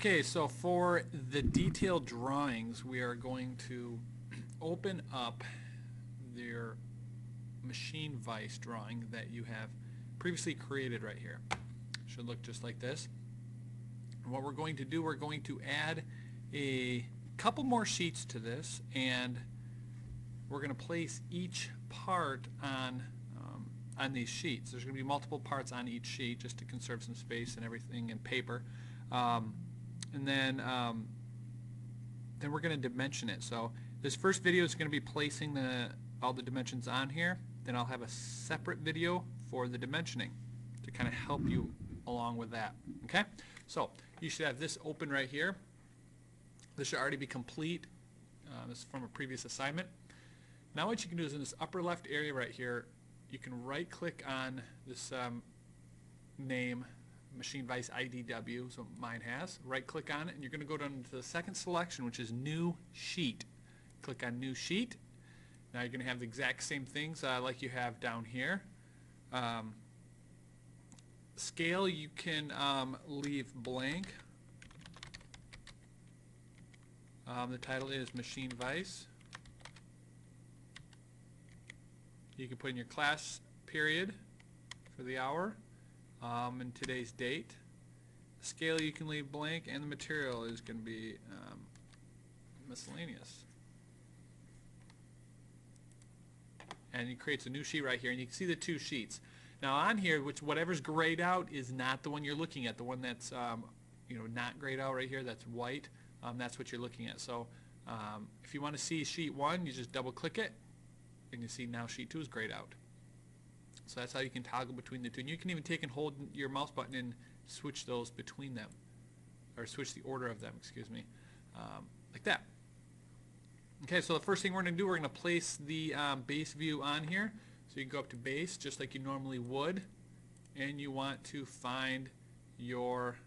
Okay, so for the detailed drawings, we are going to open up your machine vise drawing that you have previously created right here. Should look just like this. And what we're going to do, we're going to add a couple more sheets to this, and we're going to place each part on these sheets. There's going to be multiple parts on each sheet just to conserve some space and everything and paper. And then we're going to dimension it. So this first video is going to be placing all the dimensions on here. Then I'll have a separate video for the dimensioning to kind of help you along with that. Okay? So you should have this open right here. This should already be complete. This is from a previous assignment. Now what you can do is in this upper left area right here, you can right click on this name, Machine Vise IDW, so mine has. Right click on it and you're going to go down to the second selection, which is New Sheet. Click on New Sheet. Now you're going to have the exact same things like you have down here. Scale you can leave blank. The title is Machine Vise. You can put in your class period for the hour and today's date. The scale you can leave blank, and the material is going to be miscellaneous. And it creates a new sheet right here, and you can see the two sheets. Now on here, whatever's grayed out is not the one you're looking at. The one that's not grayed out right here, that's white. That's what you're looking at. So if you want to see sheet 1, you just double click it, and you see now sheet 2 is grayed out. So that's how you can toggle between the two. And you can even take and hold your mouse button and switch those between them, or switch the order of them, excuse me, like that. Okay, so the first thing we're going to do, we're going to place the base view on here. So you can go up to base just like you normally would, and you want to find your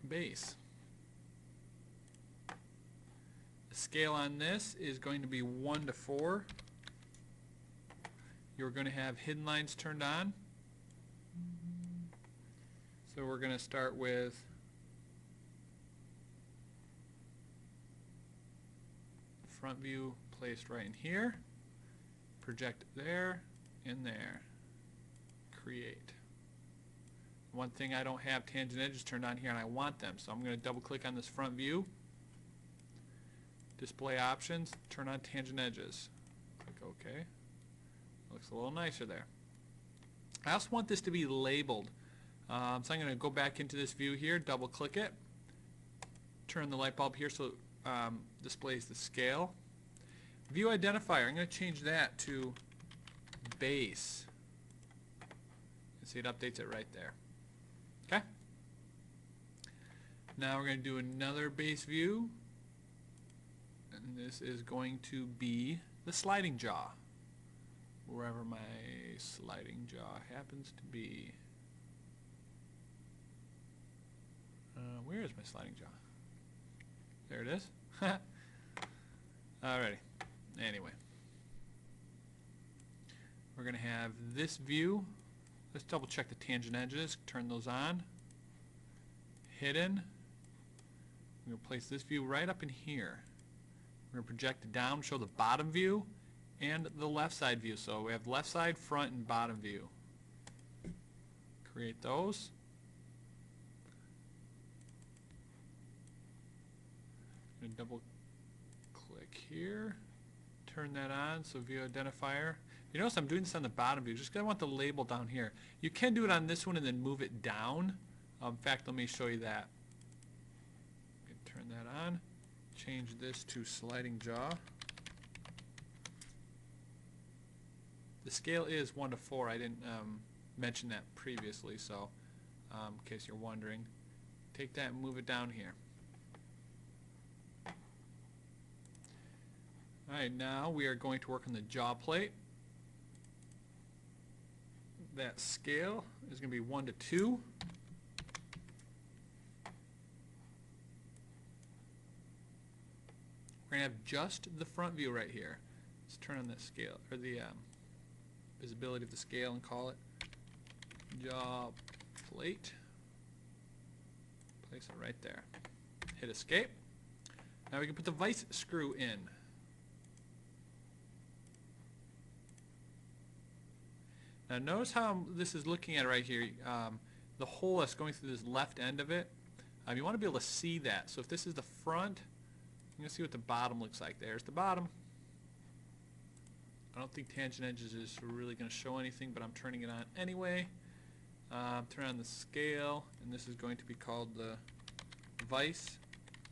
base. The scale on this is going to be 1 to 4. You're going to have hidden lines turned on. So we're going to start with front view placed right in here. Project there and there. Create. One thing I don't have tangent edges turned on here, and I want them, so I'm going to double click on this front view. Display options, turn on tangent edges. Click OK. Looks a little nicer there. I also want this to be labeled. So I'm going to go back into this view here, double click it, turn the light bulb here so it displays the scale. View identifier, I'm going to change that to base. You see it updates it right there. Okay? Now we're going to do another base view. And this is going to be the sliding jaw, wherever my sliding jaw happens to be. Where is my sliding jaw? There it is. Alrighty. Anyway, we're going to have this view. Let's double check the tangent edges, turn those on. Hidden. I'm going to place this view right up in here. We're going to project it down, show the bottom view and the left side view. So we have left side, front, and bottom view. Create those. I'm going to double click here. Turn that on, so view identifier. You notice I'm doing this on the bottom view, just because I want the label down here. You can do it on this one and then move it down. In fact, let me show you that. Turn that on. Change this to sliding jaw. The scale is 1 to 4. I didn't mention that previously, so in case you're wondering, take that and move it down here. Alright, now we are going to work on the jaw plate. That scale is going to be 1 to 2. We're going to have just the front view right here. Let's turn on that scale, or the visibility of the scale, and call it jaw plate. Place it right there. Hit escape. Now we can put the vise screw in. Now notice how this is looking at right here. The hole that's going through this left end of it. You want to be able to see that. So if this is the front, you're going to see what the bottom looks like. There's the bottom. I don't think tangent edges is really going to show anything, but I'm turning it on anyway. Turn on the scale, and this is going to be called the vise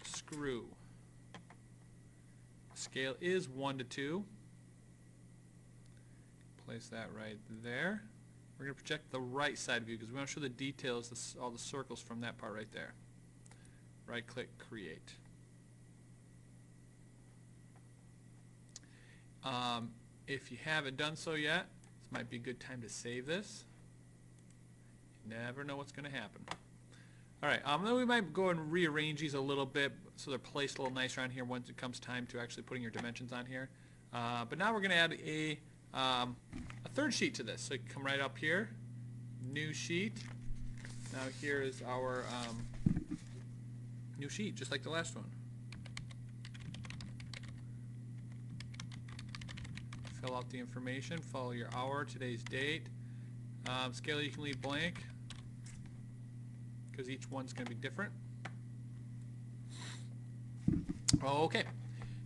screw. Scale is 1 to 2. Place that right there. We're going to project the right side view because we want to show the details, all the circles from that part right there. Right click, create. If you haven't done so yet, this might be a good time to save this. You never know what's going to happen. Alright, then we might go and rearrange these a little bit so they're placed a little nicer on here once it comes time to actually putting your dimensions on here. But now we're going to add a third sheet to this. So you can come right up here, new sheet. Now here is our new sheet, just like the last one. Fill out the information, follow your hour, today's date. Scale you can leave blank because each one's going to be different. Okay,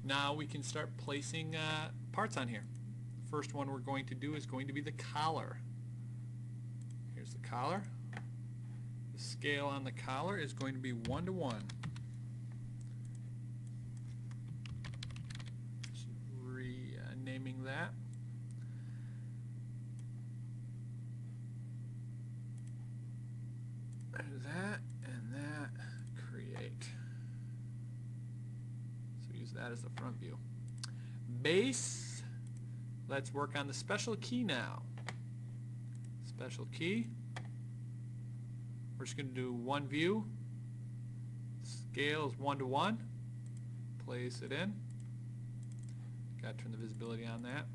now we can start placing parts on here. The first one we're going to do is going to be the collar. Here's the collar. The scale on the collar is going to be 1 to 1. Just renaming that. That and that, create. So use that as the front view. Base, let's work on the special key now. Special key. We're just going to do one view. Scale is 1 to 1. Place it in. Got to turn the visibility on that.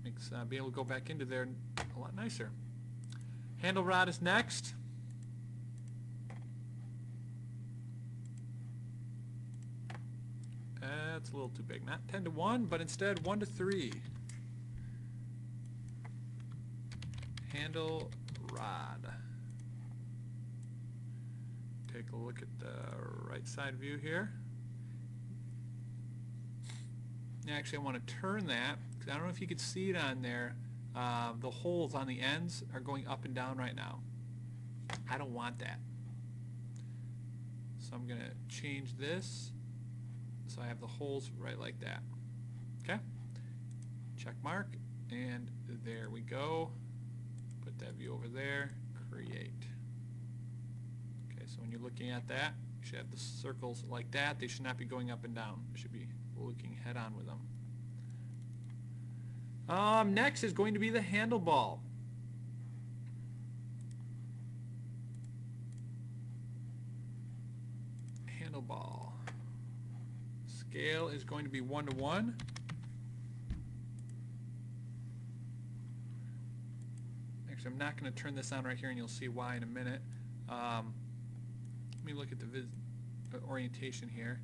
Makes being able to go back into there a lot nicer. Handle rod is next. That's a little too big. Not 10 to 1, but instead 1 to 3. Handle rod. Take a look at the right side view here. Actually, I want to turn that. I don't know if you can see it on there. The holes on the ends are going up and down right now. I don't want that. So I'm going to change this so I have the holes right like that. Okay? Check mark, and there we go. Put that view over there. Create. Okay, so when you're looking at that, you should have the circles like that. They should not be going up and down. They should be looking head on with them. Next is going to be the handlebar. Handlebar. Scale is going to be 1 to 1. Actually, I'm not going to turn this on right here, and you'll see why in a minute. Let me look at the orientation here.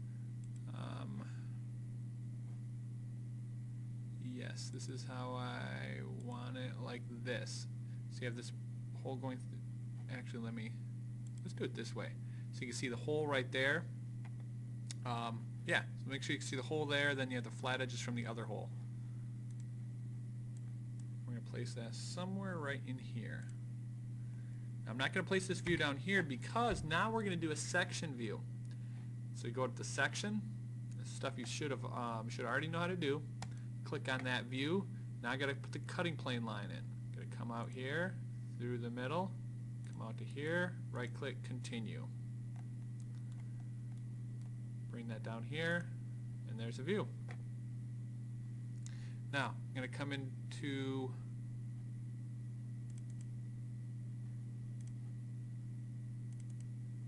Yes, this is how I want it, like this. So you have this hole going through. Actually, let's do it this way. So you can see the hole right there. Yeah, so make sure you can see the hole there, then you have the flat edges from the other hole. We're going to place that somewhere right in here. Now, I'm not going to place this view down here because now we're going to do a section view. So you go to the section, this stuff you should already know how to do. Click on that view. Now I got to put the cutting plane line in. Got to come out here, through the middle, come out to here, right click, continue. Bring that down here, and there's a view. Now I'm going to come into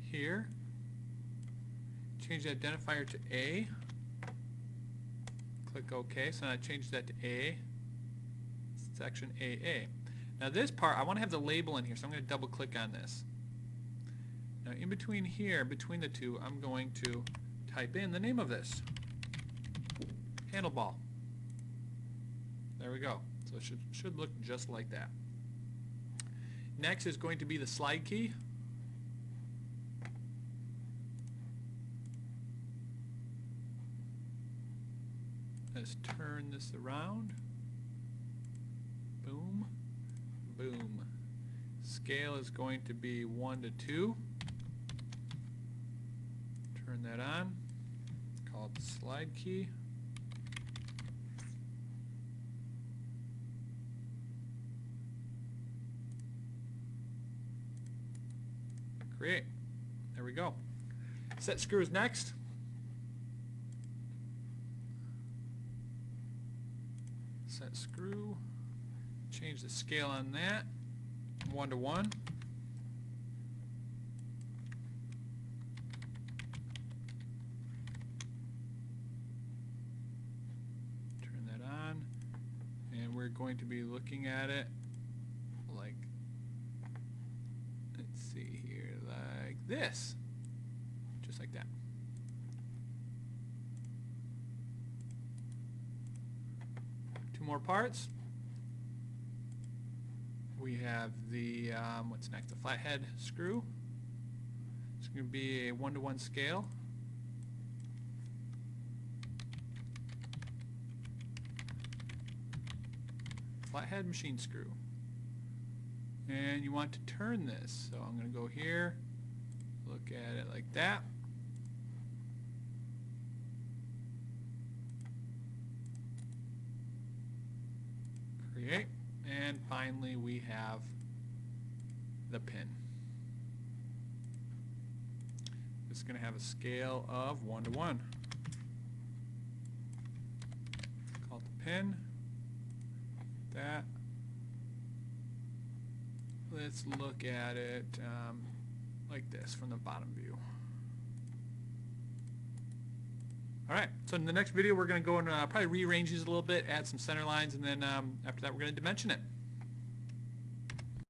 here, change the identifier to A. Click OK. So now I change that to A. section AA. Now this part, I want to have the label in here, so I'm going to double click on this. Now in between here, between the two, I'm going to type in the name of this. Handleball. There we go. So it should look just like that. Next is going to be the slide key. Let's turn this around. Boom, boom. Scale is going to be 1 to 2. Turn that on. Call it the slide key. Create. There we go. Set screws next. Set screw. Change the scale on that. 1 to 1. Turn that on. And we're going to be looking at it like, let's see here, like this. Just like that. Two more parts. We have the, what's next, the flathead screw. It's going to be a 1 to 1 scale. Flathead machine screw. And you want to turn this, so I'm going to go here, look at it like that. Create. And finally we have the pin. This is going to have a scale of 1 to 1. Call it the pin. That. Let's look at it like this from the bottom view. Alright, so in the next video we're going to go and probably rearrange these a little bit, add some center lines, and then after that we're going to dimension it.